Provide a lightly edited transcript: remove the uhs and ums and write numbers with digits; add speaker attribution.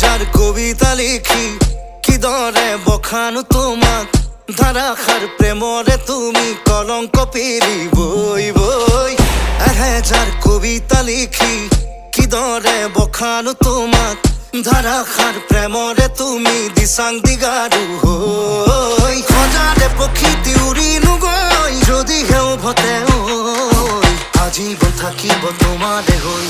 Speaker 1: যার কবিতা লিখি কি দরে বখানো তোমাক ধারাখার প্রেমরে তুমি কলঙ্ক পেরি বই বই। যার কবিতা লিখি কি দরে বখানো তোমাক ধারাখার প্রেমরে তুমি দিসাং দিগাৰু হই। খজারে প্ৰকৃতি উৰি নুগৈ যদি হেও ভতে আজীবন থাকিব তোমাৰে হৈ।